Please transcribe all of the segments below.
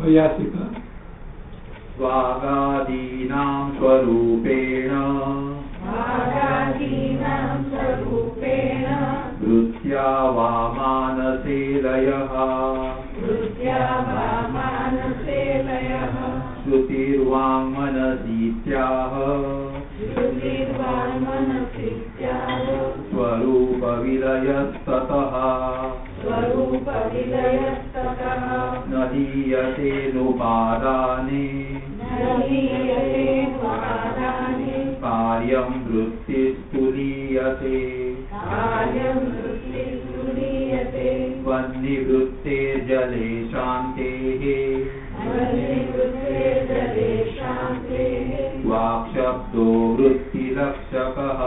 वैयासिक वागादीनां स्वरूपेण वृत्त्या वा मानसे लयः श्रुतिर्वाङ्मनसीत्याह स्वरूपविलयस्ततः न हीयते नुपादाने कार्यं वृत्तिस्तुलीयते वह्निवृत्ते जले शान्तेः वाक्शब्दो वृत्तिलक्षकः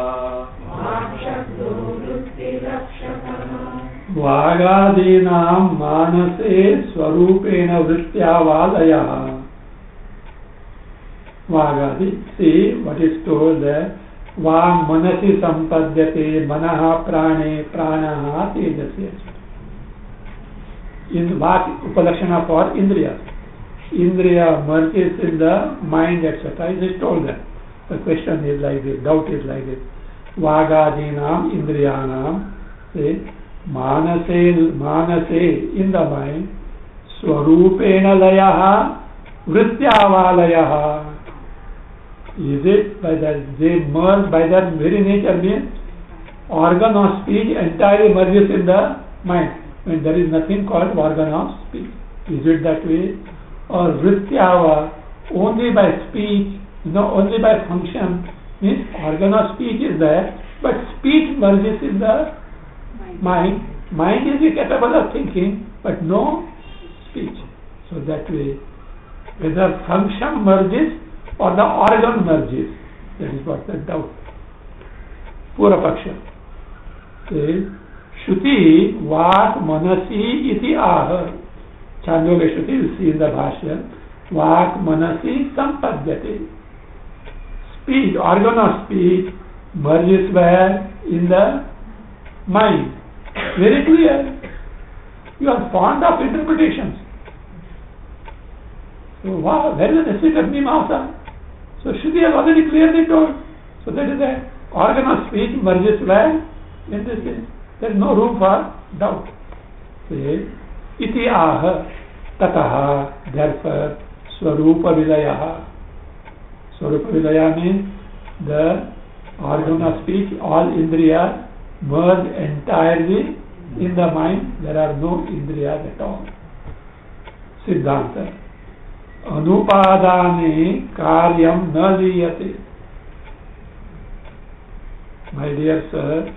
वागादीनां मानसे स्वरूपेण वृत्त्या वालयः. Vagadi, see what is told there. Vang manasi sampadhyate manaha prane pranaha tejasya. In Vak upalakshana for Indriya. Indriya merges in the mind, etc. It is told there. The question is like this, doubt is like this. Vagadinam Indriyanam, say, manase in the mind, swarupena layaha, vrittyavalayaha. Is it by that they merge by that very nature, means organ of speech entirely merges in the mind. When there is nothing called organ of speech. Is it that way? Or vrityava, only by speech, only by function, means organ of speech is there, but speech merges in the mind. Mind is capable of thinking, but no speech. So that way, whether function merges or the organ merges, that is what the doubt. Purapaksha says, Shruti Vak Manasi iti aha. Chandogya Shruti, you see in the Bhashya, Vak Manasi Sampadhyate. Speech, organ of speech merges where? In the mind. Very clear. You are fond of interpretations. So, wow, where is the necessity of Mimamsa? So, Shruti has already clearly told. So, that is the organ of speech merges where? In this way. There is no room for doubt. Say, iti aha, tataha, therefore, swarupa vilayaha. Swarupa vilaya means the organ of speech, all indriyas merge entirely in the mind. There are no indriyas at all. Siddhanta. Anupadane karyam na liyate. My dear sir,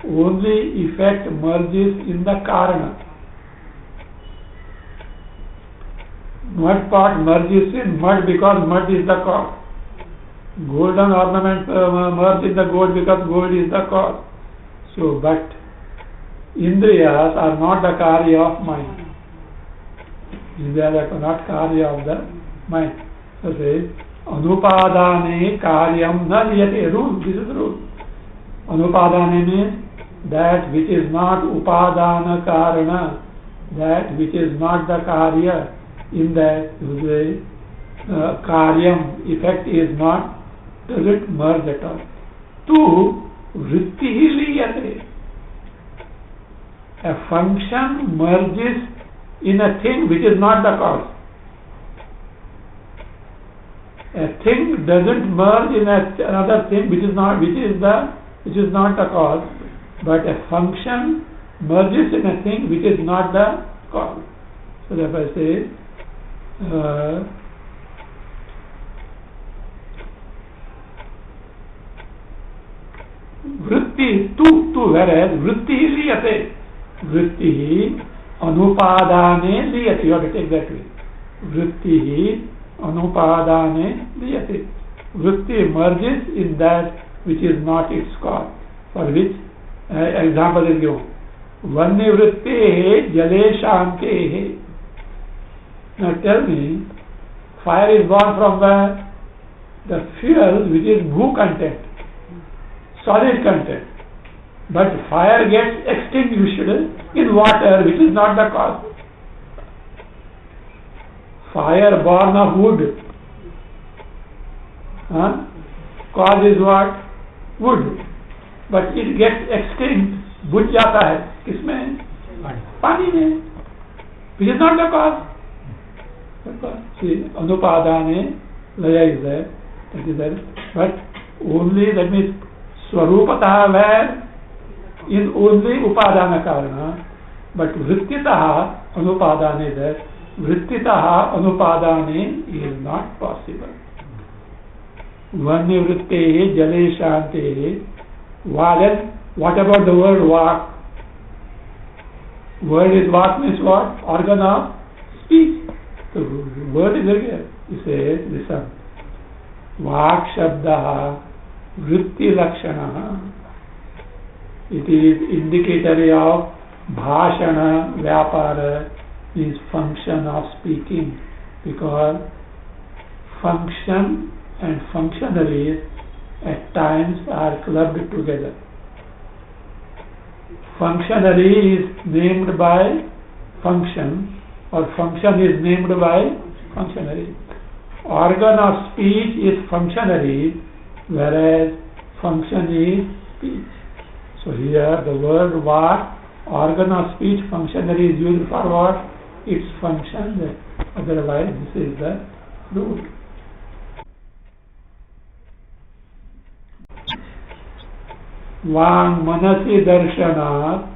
only effect merges in the karana. Mud pot merges in mud because mud is the cause. Golden ornament merges in the gold because gold is the cause. So, but indriyas are not the karya of mind. Indriyas are not karya of the mind. So, say, anupadane karyam na liyate. Rule, this is the rule. Anupadane means that which is not upadana karana, that which is not the karya, in that the karyam effect is not, does it merge at all. Tu vritti liyate. A function merges in a thing which is not the cause. A thing doesn't merge in another thing which is not the cause, but a function merges in a thing which is not the cause. So therefore I say, vritti tu, whereas vritti liyate, vritti anupadane liyate. You have to take that way. Vritti anupadane liyate. Vritti merges in that which is not its cause. For which example is given. Vanni vritte jale shantehe. Now tell me, fire is born from the fuel which is bhu content, solid content. But fire gets extinguished in water which is not the cause. fire born of wood. Cause is what? Wood. But it gets extinct. बुझ जाता है किसमें? पानी में. Which is not the cause. See, anupadane laya is there. That is there. But only, that means swarupatah where? In only upadana karana. But vrittitaha anupadane is there. Vrittitaha anupadane is not possible. Vanyavritte jale shante. What about the word vak? Word is vak means what? Organ of speech. The word is here. He says, listen. Vak shabdaha vritti lakshana. It is indicatory of bhashana vyapara, means function of speaking, because function and functionaries at times are clubbed together. Functionary is named by function, or function is named by functionary. Organ of speech is functionary, whereas function is speech. So here the word vak, organ of speech, functionary is used for what? Its function. Otherwise this is the rule. Vang manasi darshanat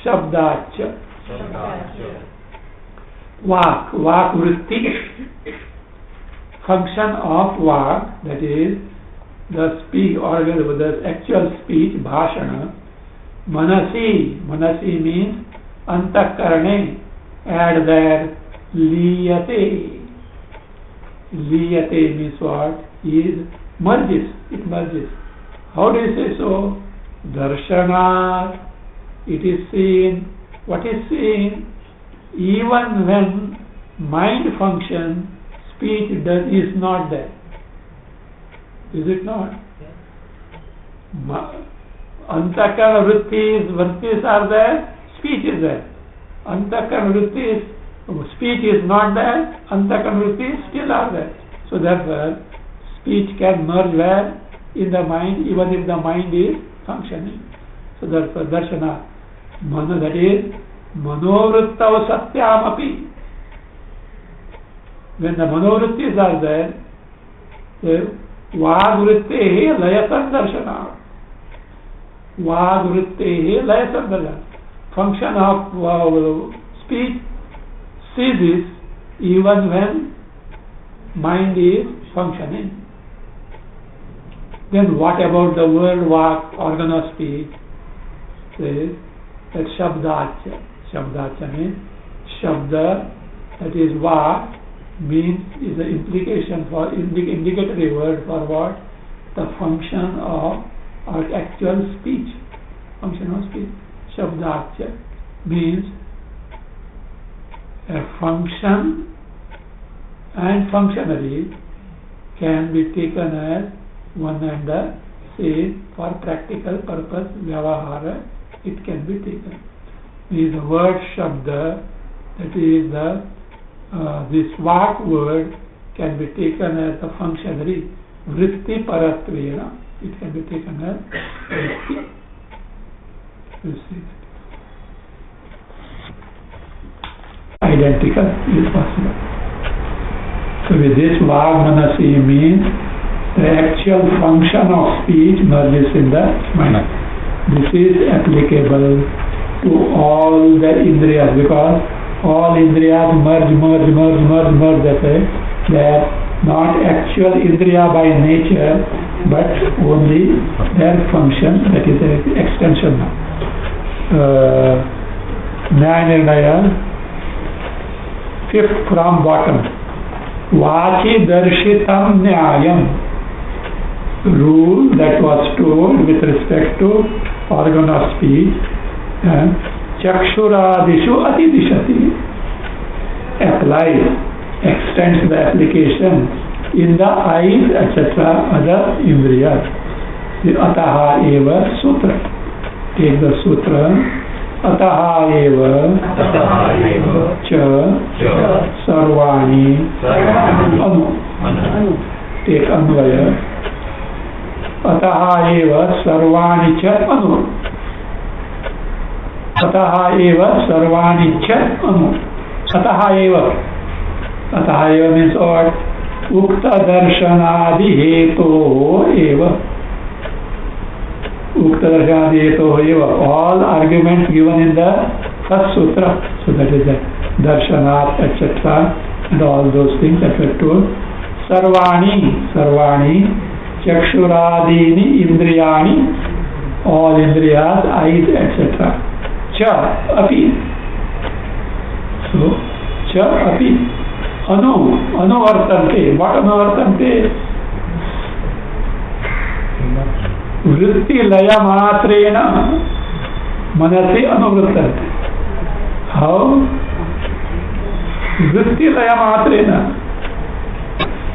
shabdacha. Vak vritti, function of vak, that is the speak organ, the actual speech, bhashana. Manasi means antakarane, add there liyate. Liyate means what? Is merges, it merges. How do you say so? Darshana, it is seen. What is seen? Even when mind function, speech is not there. Is it not? Antakarana vrittis are there, speech is there. Antakarana vrittis, speech is not there, antakarana vrittis still are there. So therefore, speech can merge where? In the mind, even if the mind is functioning. So therefore, darshana, that is, manovrittau satyamapi. When the manovrittis are there, vagvrittehi layasan darshana. Vagvrittehi layasan darshana. Function of speech ceases even when mind is functioning. Then what about the word vak, organ of speech? Says that shabdacha. Shabdacha means shabda, that is vak, means is the implication for indicatory word for what? The function of our actual speech. Function of speech. Shabdacha means a function and functionary can be taken as one and the same for practical purpose, vyavahara, it can be taken. Means the word shabda, that is the this vak word can be taken as a functionary, vritti paratvena, it can be taken as vritti. Identical is possible. So with this vak manasi means the actual function of speech merges in the mind. This is applicable to all the indriyas, because all indriyas merge. They are not actual indriya by nature, but only their function, that is the extension. Nyaya Nirnaya, fifth from bottom. Vachi darshitam nyayam. Rule that was told with respect to organ of speech. Chakshuradishu atidishati. Applies, extends the application in the eyes, etc., other indriyas. The ataha eva sutra. Take the sutra. अतः एव ततः एव च च सर्वाणि अनु एक अन्वय अतः एव सर्वाणि च अनु अतः एव सर्वाणि च अनु अतः एव means what? Ukta darshanaadi heto eva. Ukta darshanaadi heto eva. All arguments given in the first sutra. So that is the darshanat, etc. and all those things that were told. Sarvani chakshuradini indriyani, all indriyas, eyes, etc. Cha api. So cha api. Anuvartante. What anuvartante? Vritti laya matrena manasi anuvartante. How? Vritti laya matrena.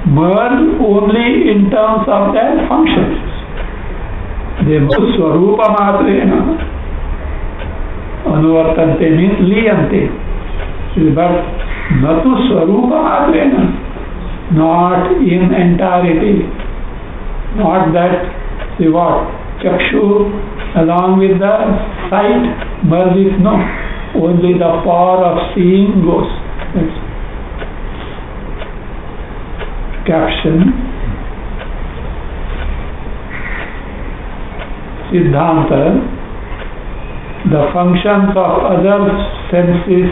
Merge only in terms of their functions. They move swarupa matrena. Anuvartante means liyante. But natu swarupa matrena, not in entirety, not that, see what, chakshu along with the sight merges, no, only the power of seeing goes. That's caption. Siddhanta, the functions of other senses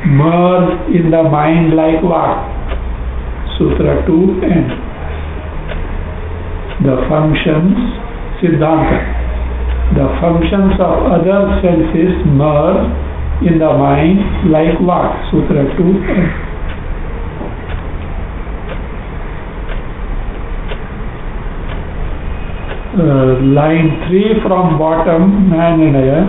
merge in the mind like what? Sutra 2 end. The functions, Siddhanta, the functions of other senses merge in the mind like what? Sutra 2 end. Line 3 from bottom, Nananaya.